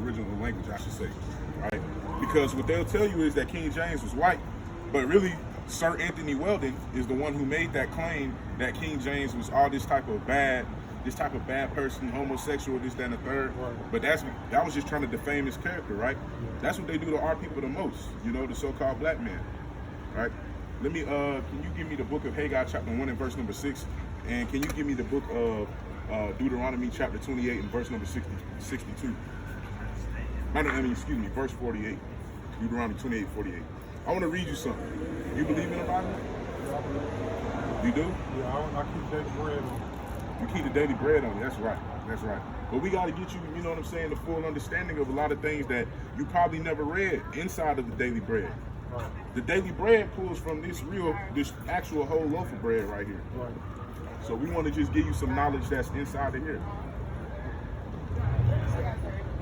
original language, I should say, right? Because what they'll tell you is that King James was white, but really Sir Anthony Weldon is the one who made that claim that King James was all this type of bad person, homosexual, this, that, and the third. Right. But that was just trying to defame his character, right? Yeah. That's what they do to our people the most, you know, the so-called black man, right? Let me, can you give me the book of Haggai, chapter 1 and verse number 6? And can you give me the book of Deuteronomy, chapter 28 and verse number 62? Verse 48. Deuteronomy 28, 48. I want to read you something. You believe in the Bible? You do? Yeah, I keep daily bread on. You keep the daily bread on you. That's right. That's right. But we got to get you, you know what I'm saying, the full understanding of a lot of things that you probably never read inside of the daily bread. Right. The daily bread pulls from this actual whole loaf of bread right here. Right. So we want to just give you some knowledge that's inside of here.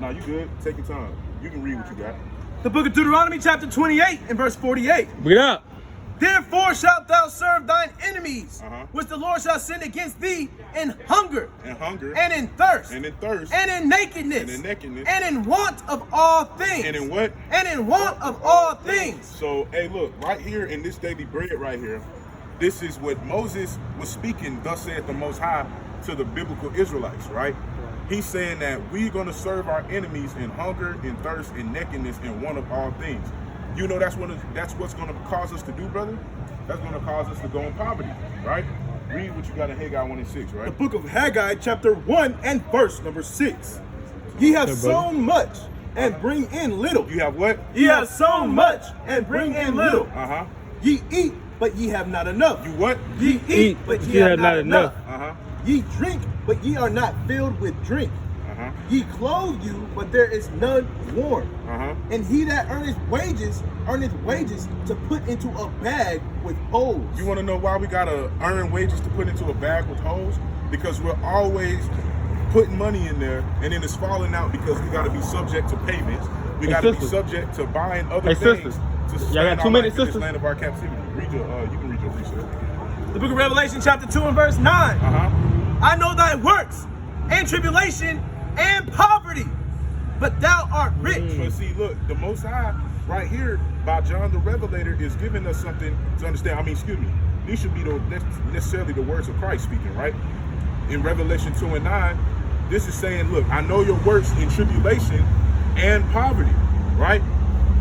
No, you good. Take your time. You can read what you got. The book of Deuteronomy, chapter 28 and verse 48. Read it up. Therefore shalt thou serve thine enemies, which the Lord shall send against thee in hunger, and in thirst, and in nakedness, and in want of all things. And in what? And in want of all things. So, hey, look, right here in this daily bread right here, this is what Moses was speaking, thus saith the Most High, to the biblical Israelites, right? He's saying that we're going to serve our enemies in hunger, in thirst, in nakedness, and want of all things. You know that's what's going to cause us to do, brother? That's going to cause us to go in poverty, right? Read what you got in Haggai 1 and 6, right? The book of Haggai, chapter 1 and verse number 6. Ye have sown much and bring in little. You have what? Ye have sown much and bring in little. Ye eat, but ye have not enough. You what? Ye eat, but ye have not enough. Ye drink, but ye are not filled with drink. Ye clothe you, but there is none warm. And he that earneth wages to put into a bag with holes. You want to know why we gotta earn wages to put into a bag with holes? Because we're always putting money in there, and then it's falling out because we gotta be subject to payments. We gotta be subject to buying other things to sustain our life in this land of our captivity. Read your, you can read your research. The book of Revelation, chapter 2 and verse 9. I know thy works and tribulation and poverty, but thou art rich. But see, look, the Most High right here by John the Revelator is giving us something to understand. I mean, excuse me, these should be necessarily the words of Christ speaking, right? In Revelation 2 and 9, this is saying, look, I know your works in tribulation and poverty, right?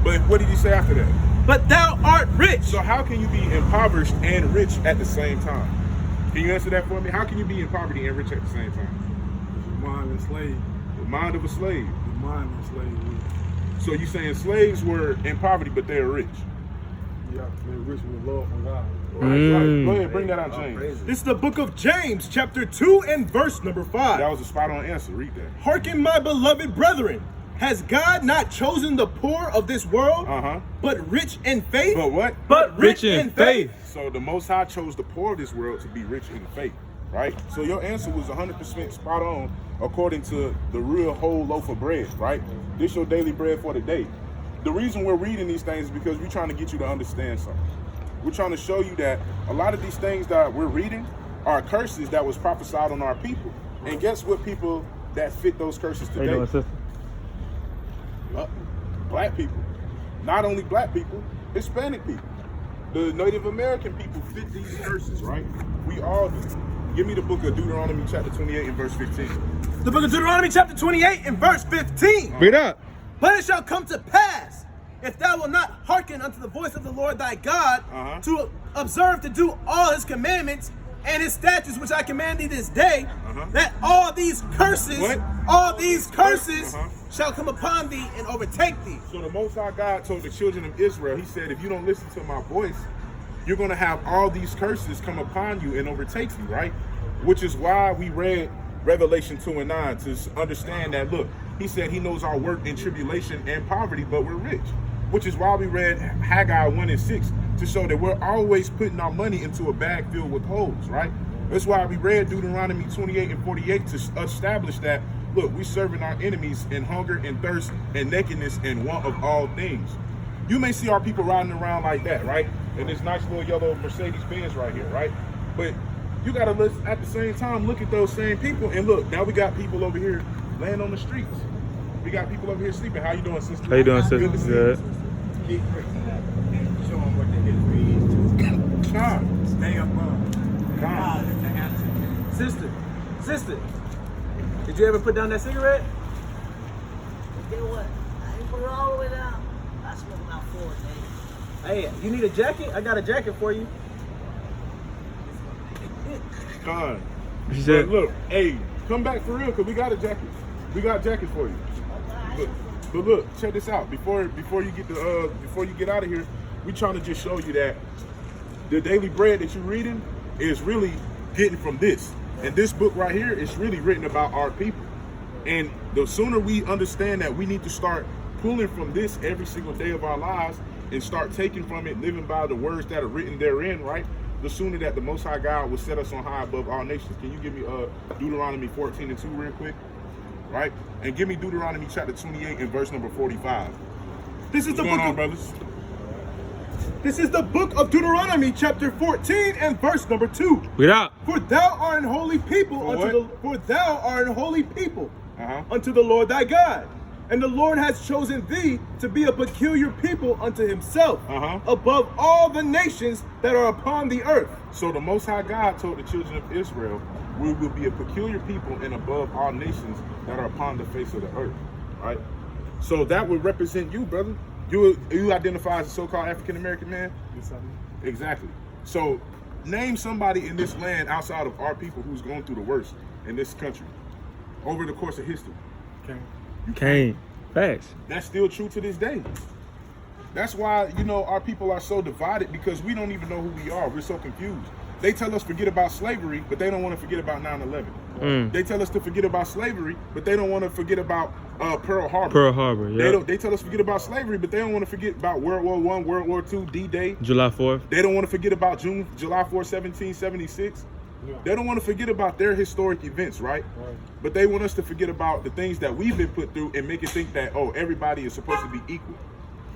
But what did he say after that? But thou art rich. So how can you be impoverished and rich at the same time? Can you answer that for me? How can you be in poverty and rich at the same time? Mind of a slave. The mind of a slave. The mind of a slave. So you're saying slaves were in poverty, but they're rich? Yeah, they're rich with love from God. Right. Go ahead, bring that out, James. This is the book of James, chapter 2 and verse number 5. That was a spot-on answer. Read that. Hearken, my beloved brethren. Has God not chosen the poor of this world, but rich in faith? But what? But rich in faith. So the Most High chose the poor of this world to be rich in faith, right? So your answer was 100% spot on according to the real whole loaf of bread, right? This your daily bread for the day. The reason we're reading these things is because we're trying to get you to understand something. We're trying to show you that a lot of these things that we're reading are curses that was prophesied on our people. And guess what people that fit those curses today? How you doing, sister? Black people. Not only black people, Hispanic people. The Native American people fit these curses, right? We all do. Give me the book of Deuteronomy chapter 28 and verse 15. The book of Deuteronomy chapter 28 and verse 15. Read up. But it shall come to pass, if thou wilt not hearken unto the voice of the Lord thy God, to observe to do all his commandments and his statutes which I command thee this day, that all these curses, shall come upon thee and overtake thee. So the Most High God told the children of Israel, he said, if you don't listen to my voice, you're going to have all these curses come upon you and overtake you, right? Which is why we read Revelation 2 and 9 to understand that, look, he said he knows our work in tribulation and poverty, but we're rich. Which is why we read Haggai 1 and 6 to show that we're always putting our money into a bag filled with holes, right? That's why we read Deuteronomy 28 and 48 to establish that, look, we're serving our enemies in hunger and thirst and nakedness and want of all things. You may see our people riding around like that, right? And this nice little yellow Mercedes-Benz right here, right? But you got to, at the same time, look at those same people. And look, now we got people over here laying on the streets We got people over here sleeping. How you doing, sister? How you doing, sister? Good to see Good. you. Keep breaking up and show them what the history is. Come. Stay above. Come. It's the answer. Sister, did you ever put down that cigarette? You know what? I ain't put it all the way down. I smoke about 4 a day. Hey, you need a jacket? I got a jacket for you. Come. She But said, look, hey, come back for real, cause we got a jacket. We got jackets for you. But look, check this out. Before you get out of here, we trying to just show you that the daily bread that you're reading is really getting from this. And this book right here is really written about our people. And the sooner we understand that we need to start pulling from this every single day of our lives and start taking from it, living by the words that are written therein, right? The sooner that the Most High God will set us on high above all nations. Can you give me Deuteronomy 14:2 real quick? Right? And give me Deuteronomy chapter 28 and verse number 45. This is What's the going book on, of, brothers? This is the book of Deuteronomy, chapter 14 and verse number 2. get out. For thou art an holy people For unto what? for thou art an holy people Uh-huh. unto the Lord thy God. And the Lord has chosen thee to be a peculiar people unto himself, Uh-huh. above all the nations that are upon the earth. So the Most High God told the children of Israel, we will be a peculiar people and above all nations that are upon the face of the earth, right? So that would represent you, brother. You identify as a so-called African-American man? Yes, I do. Exactly. So name somebody in this land outside of our people who's going through the worst in this country over the course of history. Okay. Kane. Facts. That's still true to this day. That's why, our people are so divided, because we don't even know who we are. We're so confused. They tell us forget about slavery, but they don't want to forget about 9/11. They tell us to forget about slavery, but they don't want to forget about Pearl Harbor. Pearl Harbor, yeah. They tell us forget about slavery, but they don't want to forget about World War I, World War II, D-Day. July 4th. They don't want to forget about July 4th, 1776. Yeah. They don't want to forget about their historic events, right? Right. But they want us to forget about the things that we've been put through and make it think that, everybody is supposed to be equal.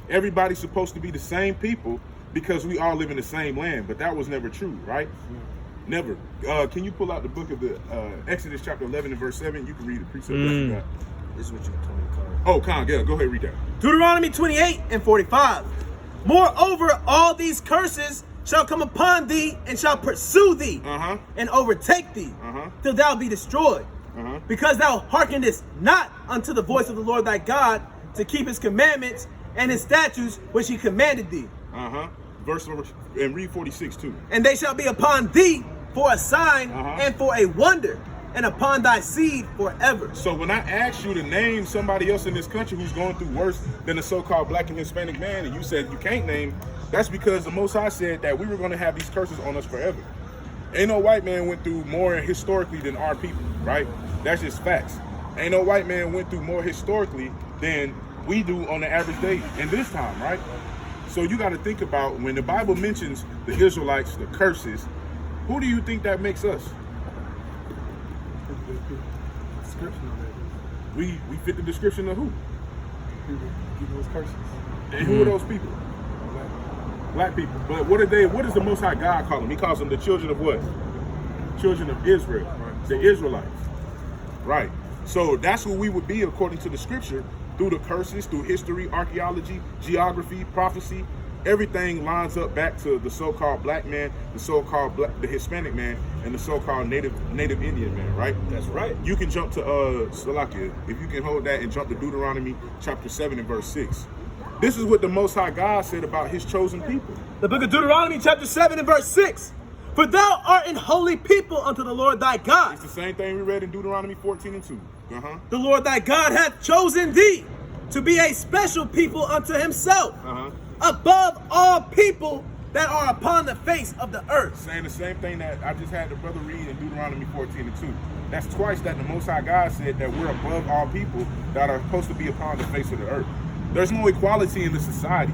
Everybody's supposed to be the same people because we all live in the same land. But that was never true, right? Never. Can you pull out the book of the Exodus chapter 11 and verse 7? You can read the precept that you got. This is what you told me, Carl. Oh, Con, yeah, go ahead and read that. Deuteronomy 28 and 45. Moreover, all these curses shall come upon thee and shall pursue thee Uh-huh. and overtake thee till thou be destroyed. Because thou hearkenest not unto the voice of the Lord thy God to keep his commandments and his statutes which he commanded thee. Verse number, and read 46 too. And they shall be upon thee for a sign and for a wonder, and upon thy seed forever. So when I asked you to name somebody else in this country who's going through worse than a so-called black and Hispanic man, and you said you can't name, that's because the Most High said that we were going to have these curses on us forever. Ain't no white man went through more historically than our people, right? That's just facts. Ain't no white man went through more historically than we do on the average day in this time, right? So you got to think about, when the Bible mentions the Israelites, the curses, who do you think that makes us? Description of that. We fit the description of who? People keep those curses. And who are those people? Black people. But what does the Most High God call them? He calls them the children of what? Children of Israel. Right. The Israelites. Right. So that's who we would be according to the scripture, through the curses, through history, archaeology, geography, prophecy. Everything lines up back to the so-called black man, the so-called the Hispanic man, and the so-called native Indian man, right? That's right. You can jump to Salakia, if you can hold that, and jump to Deuteronomy chapter 7 and verse 6. This is what the Most High God said about his chosen people. The book of Deuteronomy chapter 7 and verse 6. For thou art an holy people unto the Lord thy God. It's the same thing we read in Deuteronomy 14 and 2. The Lord thy God hath chosen thee to be a special people unto himself, above all people that are upon the face of the earth. Saying the same thing that I just had the brother read in Deuteronomy 14 and 2. That's twice that the Most High God said that we're above all people that are supposed to be upon the face of the earth. There's no equality in the society.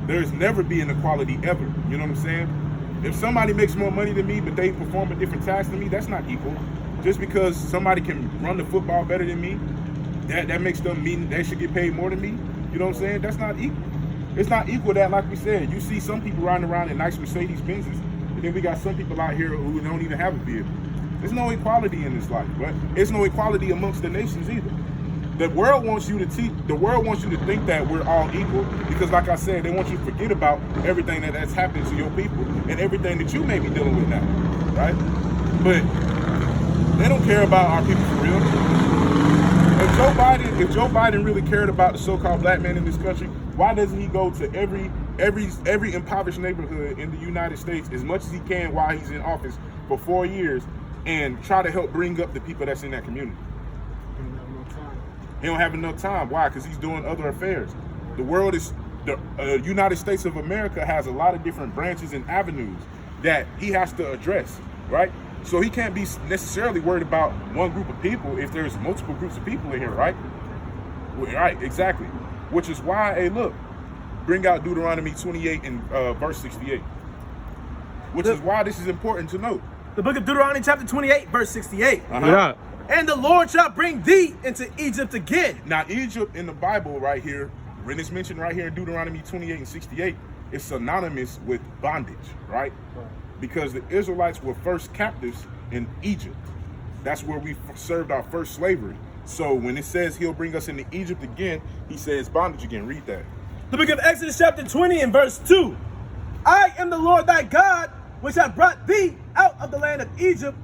There's never been equality ever. You know what I'm saying? If somebody makes more money than me, but they perform a different task than me, that's not equal. Just because somebody can run the football better than me, that makes them mean they should get paid more than me. You know what I'm saying? That's not equal. It's not equal that, like we said, you see some people riding around in nice Mercedes Benzes, and then we got some people out here who don't even have a vehicle. There's no equality in this life, but there's no equality amongst the nations either. The world wants you to teach. The world wants you to think that we're all equal because, like I said, they want you to forget about everything that's happening to your people and everything that you may be dealing with now, right? But they don't care about our people for real. If Joe Biden really cared about the so-called black man in this country, why doesn't he go to every impoverished neighborhood in the United States as much as he can while he's in office for 4 years and try to help bring up the people that's in that community? He don't have enough time. Why? Because he's doing other affairs. The world is, the United States of America has a lot of different branches and avenues that he has to address, right? So he can't be necessarily worried about one group of people if there's multiple groups of people in here, right? Right, exactly. Which is why, hey, look, bring out Deuteronomy 28 and verse 68. Which is why this is important to note. The book of Deuteronomy chapter 28, verse 68. Yeah. And the Lord shall bring thee into Egypt again. Now, Egypt in the Bible right here, when it's mentioned right here in Deuteronomy 28 and 68, it's synonymous with bondage, right? Because the Israelites were first captives in Egypt. That's where we served our first slavery. So when it says he'll bring us into Egypt again, he says bondage again. Read that. The book of Exodus chapter 20 and verse 2. I am the Lord thy God, which have brought thee out of the land of Egypt,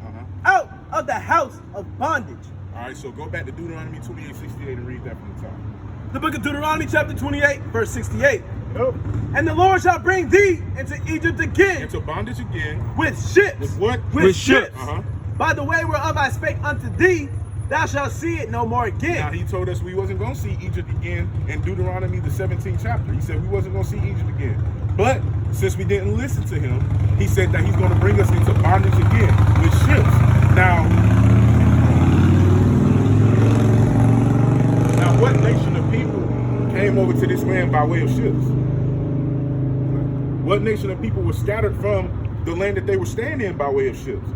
out of the house of bondage. All right, so go back to Deuteronomy 28, 68 and read that from the top. The book of Deuteronomy chapter 28, verse 68. And the Lord shall bring thee into Egypt again. Into bondage again. With ships. With what? With ships. Uh-huh. By the way whereof I spake unto thee, thou shalt see it no more again. Now he told us we wasn't going to see Egypt again in Deuteronomy the 17th chapter. He said we wasn't going to see Egypt again. But since we didn't listen to him, he said that he's going to bring us into bondage again with ships. Now what nation of people came over to this land by way of ships? What nation of people were scattered from the land that they were staying in by way of ships?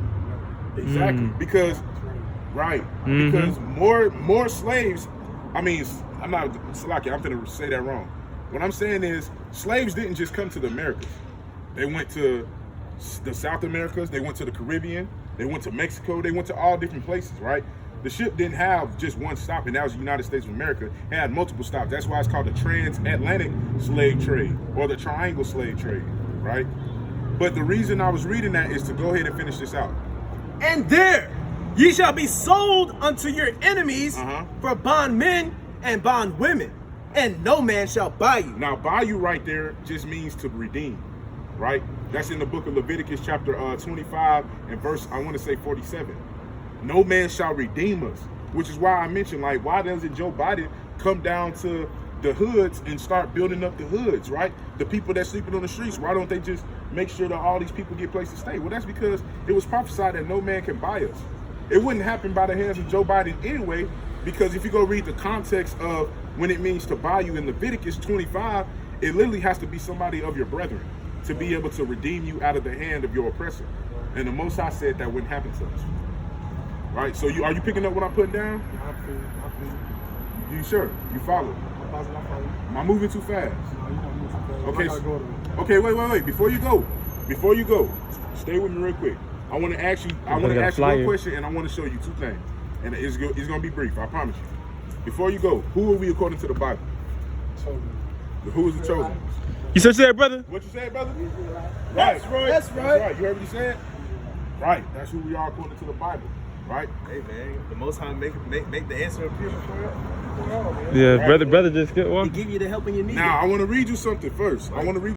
Exactly. Because, right, because more slaves, I'm going to say that wrong. What I'm saying is slaves didn't just come to the Americas. They went to the South Americas, they went to the Caribbean, they went to Mexico, they went to all different places, right? The ship didn't have just one stop, and that was the United States of America. It had multiple stops. That's why it's called the transatlantic slave trade or the triangle slave trade, right? But the reason I was reading that is to go ahead and finish this out. And there ye shall be sold unto your enemies for bondmen and bondwomen, and no man shall buy you. Now, buy you right there just means to redeem, right? That's in the book of Leviticus chapter 25 and verse, I want to say 47. No man shall redeem us, which is why I mentioned, like, why doesn't Joe Biden come down to the hoods and start building up the hoods, right? The people that's sleeping on the streets, why don't they just make sure that all these people get places to stay? Well, that's because it was prophesied that no man can buy us. It wouldn't happen by the hands of Joe Biden anyway, because if you go read the context of when it means to buy you in Leviticus 25, it literally has to be somebody of your brethren to be able to redeem you out of the hand of your oppressor. And the Most High said that wouldn't happen to us. Right, so are you picking up what I'm putting down? I feel. You sure? You follow? Am I moving too fast? Okay. Okay. Wait. Before you go, stay with me real quick. I want to ask you one question, and I want to show you two things, and it's gonna be brief. I promise you. Before you go, who are we according to the Bible? Chosen. Who is the chosen? You said that, brother? What you said, brother? That's right. That's right. You heard what he said? Right. That's who we are according to the Bible. Right? Hey man, the Most High make the answer appear before you. Yeah, right. brother just get one. He give you the help in your need. Now I want to read you something first. Right. I want to read